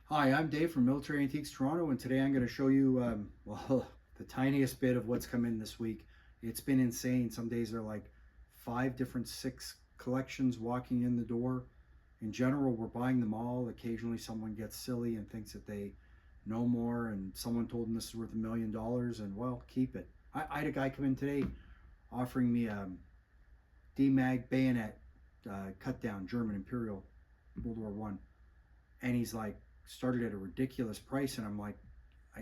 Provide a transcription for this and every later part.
Hi, I'm Dave from Military Antiques Toronto, and today I'm going to show you, well, the tiniest bit of what's come in this week. It's been insane. Some days are like five different six collections walking in the door. In general, we're buying them all. Occasionally, someone gets silly and thinks that they know more, and someone told them this is worth $1 million, and well, keep it. I had a guy come in today offering me a D-Mag bayonet cut down German Imperial World War One, and he's like started at a ridiculous price, and I'm like, I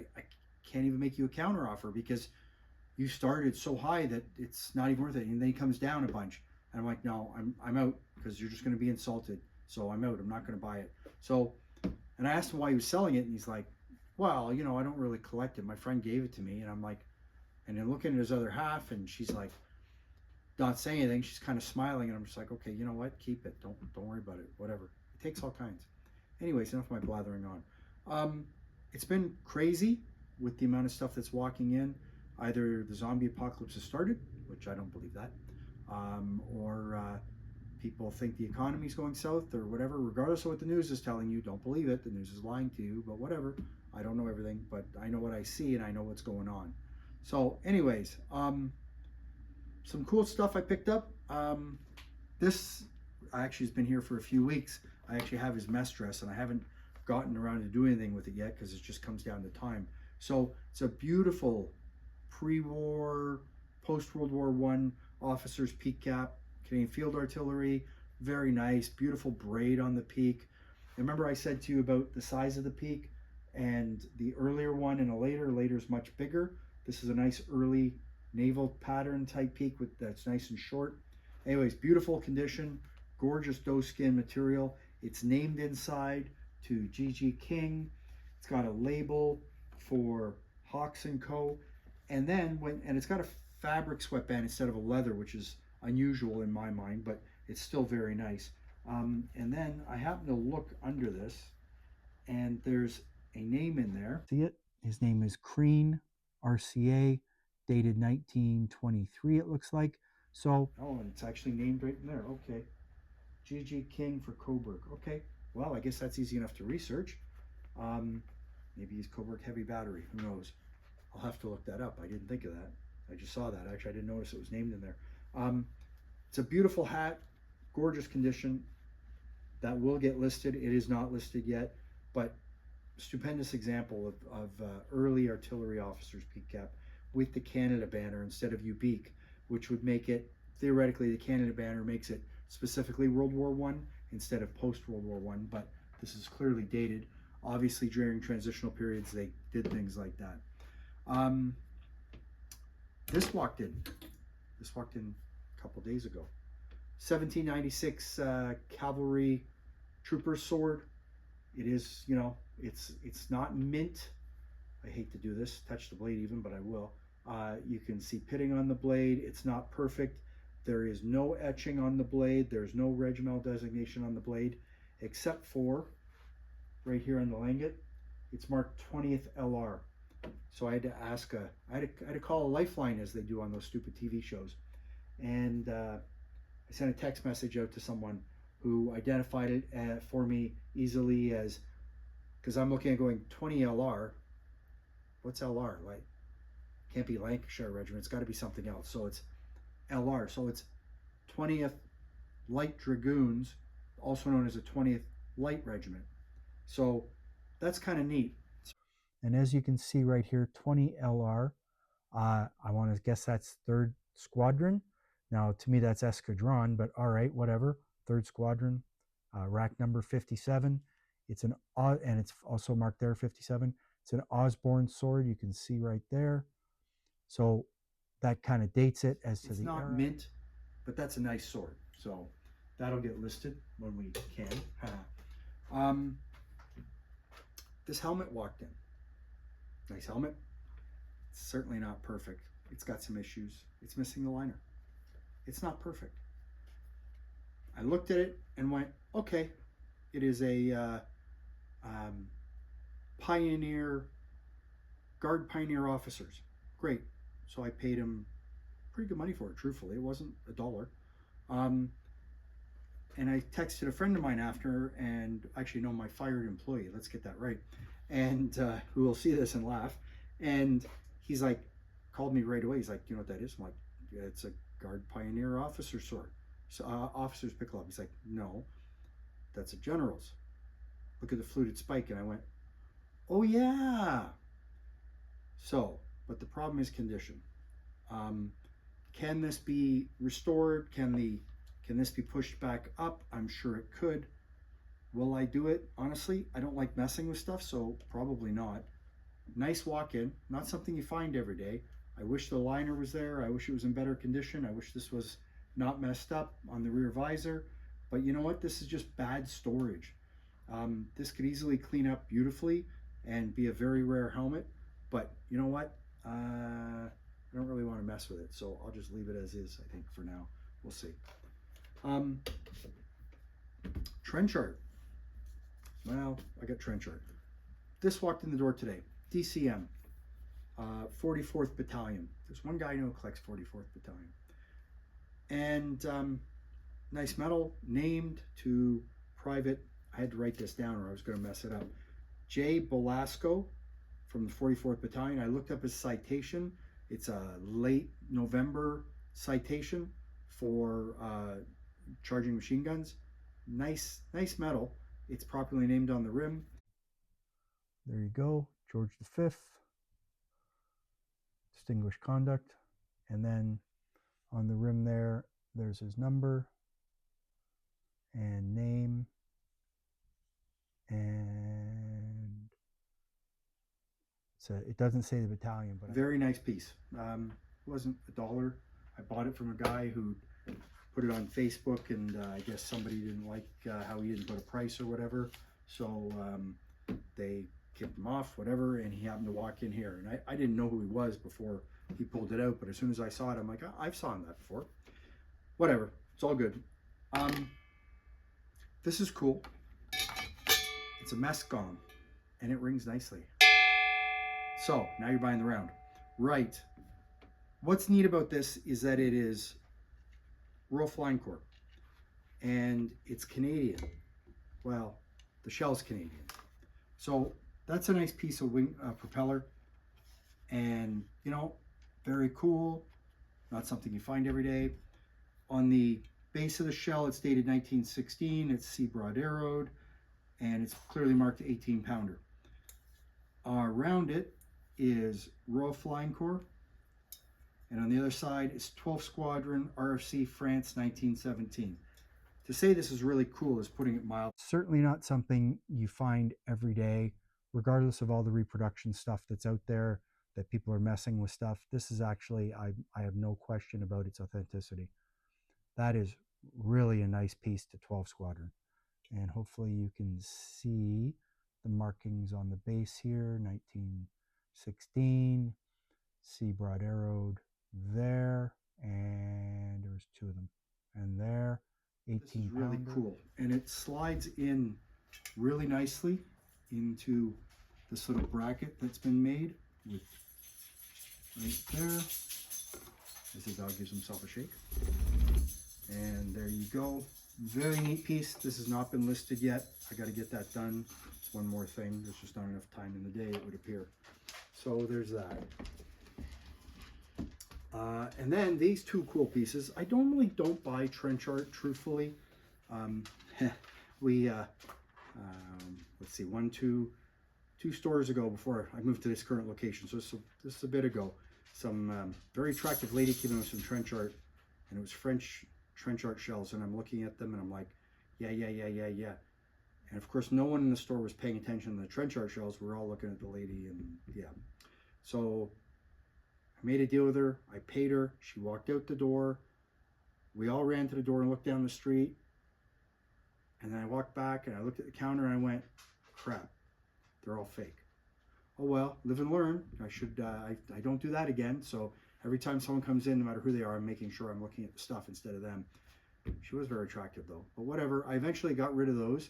can't even make you a counter offer because you started so high that it's not even worth it. And then he comes down a bunch, and I'm like, no, I'm out because you're just going to be insulted. So I'm out. I'm not going to buy it. So, and I asked him why he was selling it, and he's like, well, I don't really collect it. My friend gave it to me, and I'm like, and then looking at his other half, and she's like, not saying anything. She's kind of smiling, and I'm just like, okay, you know what? Keep it. Don't worry about it. Whatever. It takes all kinds. Anyways, enough of my blathering on. It's been crazy with the amount of stuff that's walking in. Either the zombie apocalypse has started, which I don't believe that, or people think the economy is going south or whatever. Regardless of what the news is telling you, don't believe it. The news is lying to you, but whatever. I don't know everything, but I know what I see and I know what's going on. So, anyways, some cool stuff I picked up. This actually has been here for a few weeks. I actually have his mess dress, and I haven't gotten around to do anything with it yet because it just comes down to time. So it's a beautiful pre-war, post-World War One officer's peak cap, Canadian Field Artillery. Very nice, beautiful braid on the peak. Remember I said to you about the size of the peak, and the earlier one and a later is much bigger. This is a nice early naval pattern type peak that's nice and short. Anyways, beautiful condition, gorgeous doe skin material. It's named inside to G.G. King. It's got a label for Hawks & Co. And then and it's got a fabric sweatband instead of a leather, which is unusual in my mind, but it's still very nice. And then I happen to look under this, and there's a name in there. See it? His name is Crean, RCA, dated 1923, it looks like. So, oh, and it's actually named right in there. Okay. G.G. King for Coburg. Okay. Well, I guess that's easy enough to research. Um, Maybe he's Coburg Heavy Battery. Who knows? I'll have to look that up. I didn't think of that. I just saw that. Actually, I didn't notice it was named in there. Um, it's a beautiful hat, gorgeous condition. That will get listed. It is not listed yet, but stupendous example of early artillery officers peak cap with the Canada banner instead of Ubique, which would make it theoretically the Canada banner makes it specifically World War One instead of post World War One. But this is clearly dated. Obviously, during transitional periods, they did things like that. Um, this walked in. This walked in a couple days ago. 1796 cavalry trooper sword. It is, it's not mint. I hate to do this, touch the blade even, but I will. You can see pitting on the blade. It's not perfect. There is no etching on the blade. There's no regiment designation on the blade, except for right here on the langet. It's marked 20th LR. So I had to ask, I had to call a lifeline as they do on those stupid TV shows. And I sent a text message out to someone who identified it for me easily as, because I'm looking at going 20 LR. What's LR? Like, can't be Lancashire Regiment. It's got to be something else. So it's LR. So it's 20th Light Dragoons, also known as a 20th Light Regiment. So that's kind of neat. And as you can see right here, 20 LR. I want to guess that's 3rd Squadron. Now, to me, that's Escadron, but all right, whatever. 3rd Squadron, rack number 57. And it's also marked there 57. It's an Osborne sword. You can see right there. So that kind of dates it as to the era. It's not mint, but that's a nice sword. So that'll get listed when we can. This helmet walked in. Nice helmet. It's certainly not perfect. It's got some issues. It's missing the liner. It's not perfect. I looked at it and went, okay, it is a Pioneer, Guard Pioneer officers. Great. So I paid him pretty good money for it, truthfully. It wasn't $1. And I texted a friend of mine after, and actually, no, my fired employee, let's get that right, and who will see this and laugh. And he's like, called me right away. He's like, you know what that is? I'm like, yeah, it's a Guard Pioneer officer sword. So, officer's pick club. He's like, no, that's a general's. Look at the fluted spike. And I went, oh, yeah. So, but the problem is condition. Can this be restored? Can this be pushed back up? I'm sure it could. Will I do it? Honestly, I don't like messing with stuff, so probably not. Nice walk-in, not something you find every day. I wish the liner was there. I wish it was in better condition. I wish this was not messed up on the rear visor. But you know what? This is just bad storage. This could easily clean up beautifully and be a very rare helmet. But you know what? I don't really want to mess with it, so I'll just leave it as is, I think, for now. We'll see. Trench art. Well, I got trench art. This walked in the door today. DCM, 44th Battalion. There's one guy I know who collects 44th Battalion. And nice metal, named to Private, I had to write this down or I was going to mess it up, J. Belasco from the 44th Battalion. I looked up his citation. It's a late November citation for charging machine guns. Nice metal. It's properly named on the rim. There you go, George V, Distinguished Conduct. And then on the rim there's his number and name. And it doesn't say the battalion, but very nice piece. It wasn't $1. I bought it from a guy who put it on Facebook, and I guess somebody didn't like how he didn't put a price or whatever, so they kicked him off, whatever, and he happened to walk in here, and I didn't know who he was before he pulled it out, but as soon as I saw it, I'm like, I've saw that before. Whatever, it's all good. This is cool. It's a mess gong, and it rings nicely. So now you're buying the round, right? What's neat about this is that it is Royal Flying Corps, and it's Canadian. Well, the shell's Canadian, so that's a nice piece of wing propeller, and you know, very cool. Not something you find every day. On the base of the shell, it's dated 1916. It's sea broad arrowed, and it's clearly marked 18-pounder. Around it is Royal Flying Corps, and on the other side is 12th Squadron, RFC, France, 1917. To say this is really cool is putting it mild. Certainly not something you find every day, regardless of all the reproduction stuff that's out there, that people are messing with stuff. This is actually, I have no question about its authenticity. That is really a nice piece to 12th Squadron. And hopefully you can see the markings on the base here, 1916, sea broad arrowed there, and there's two of them, and there, 18 This is really cool, and it slides in really nicely into this little bracket that's been made with right there, as the dog gives himself a shake. And there you go. Very neat piece. This has not been listed yet. I got to get that done. It's one more thing. There's just not enough time in the day, it would appear. So there's that. And then these two cool pieces. I normally don't buy trench art, truthfully. Let's see, two stores ago before I moved to this current location. So this is a bit ago. Some very attractive lady came in with some trench art, and it was French trench art shells, and I'm looking at them and I'm like, yeah. And of course, no one in the store was paying attention to the trench art shells. We're all looking at the lady, and yeah. So I made a deal with her. I paid her. She walked out the door. We all ran to the door and looked down the street. And then I walked back and I looked at the counter and I went, crap, they're all fake. Oh well, live and learn. I don't do that again. So every time someone comes in, no matter who they are, I'm making sure I'm looking at the stuff instead of them. She was very attractive though, but whatever. I eventually got rid of those.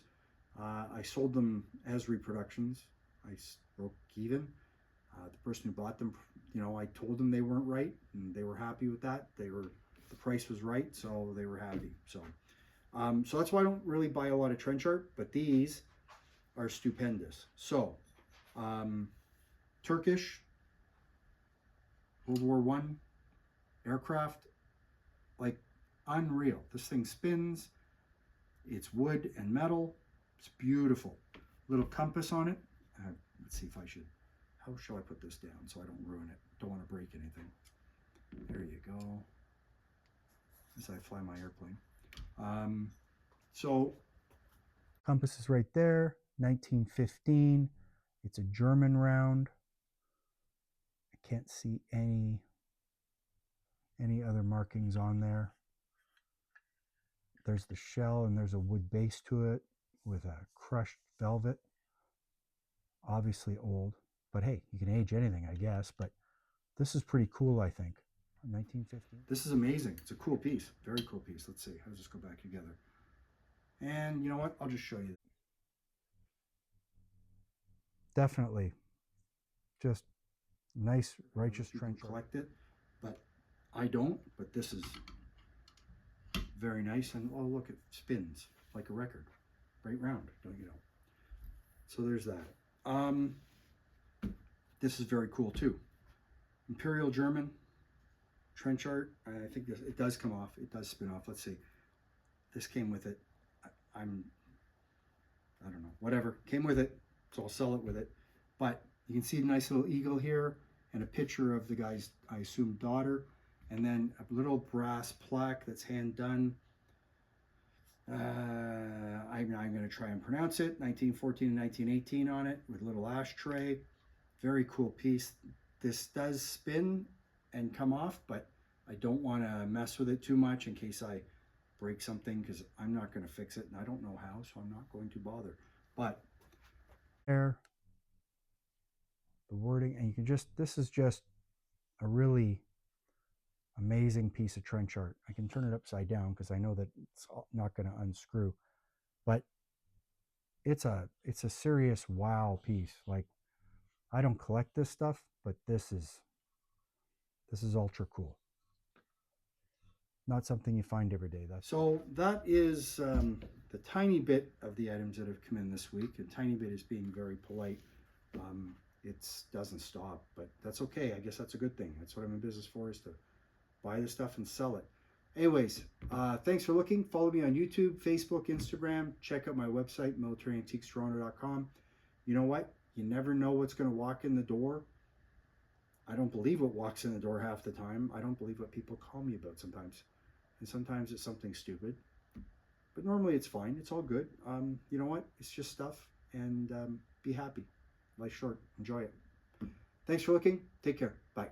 I sold them as reproductions. I broke even. The person who bought them, you know, I told them they weren't right, and they were happy with that. The price was right, so they were happy. So So that's why I don't really buy a lot of trench art, but these are stupendous. So, Turkish World War One aircraft, like unreal. This thing spins. It's wood and metal. It's beautiful. Little compass on it. Let's see if I should. How shall I put this down so I don't ruin it? Don't want to break anything. There you go. As I fly my airplane. So compass is right there. 1915. It's a German round. I can't see any other markings on there. There's the shell and there's a wood base to it with a crushed velvet. Obviously old, but hey, you can age anything, I guess. But this is pretty cool, I think. 1950. This is amazing. It's a cool piece. Very cool piece. Let's see. I'll just go back together. And you know what? I'll just show you. Definitely. Just nice, righteous trench. Collect it, but I don't. But this is very nice. And oh, look, it spins like a record. Right round, don't you know? So there's that. This is very cool too. Imperial German trench art. I think this, it does come off. It does spin off. Let's see. This came with it. I don't know. Whatever. Came with it. So I'll sell it with it. But you can see a nice little eagle here and a picture of the guy's, I assume, daughter. And then a little brass plaque that's hand done. I'm going to try and pronounce it. 1914 and 1918 on it with a little ashtray. Very cool piece. This does spin and come off, but I don't want to mess with it too much in case I break something, because I'm not going to fix it and I don't know how, so I'm not going to bother. But there, the wording, and you can just, this is just a really amazing piece of trench art. I can turn it upside down because I know that it's not going to unscrew, but it's a serious wow piece. Like, I don't collect this stuff, but this is ultra cool. Not something you find every day. So that is the tiny bit of the items that have come in this week. And tiny bit is being very polite. It doesn't stop, but that's okay. I guess that's a good thing. That's what I'm in business for, is to buy the stuff and sell it. Anyways, thanks for looking. Follow me on YouTube, Facebook, Instagram. Check out my website, militaryantiquestoronto.com. You know what? You never know what's going to walk in the door. I don't believe what walks in the door half the time. I don't believe what people call me about sometimes. And sometimes it's something stupid. But normally it's fine. It's all good. You know what? It's just stuff. And be happy. Life's short. Enjoy it. Thanks for looking. Take care. Bye.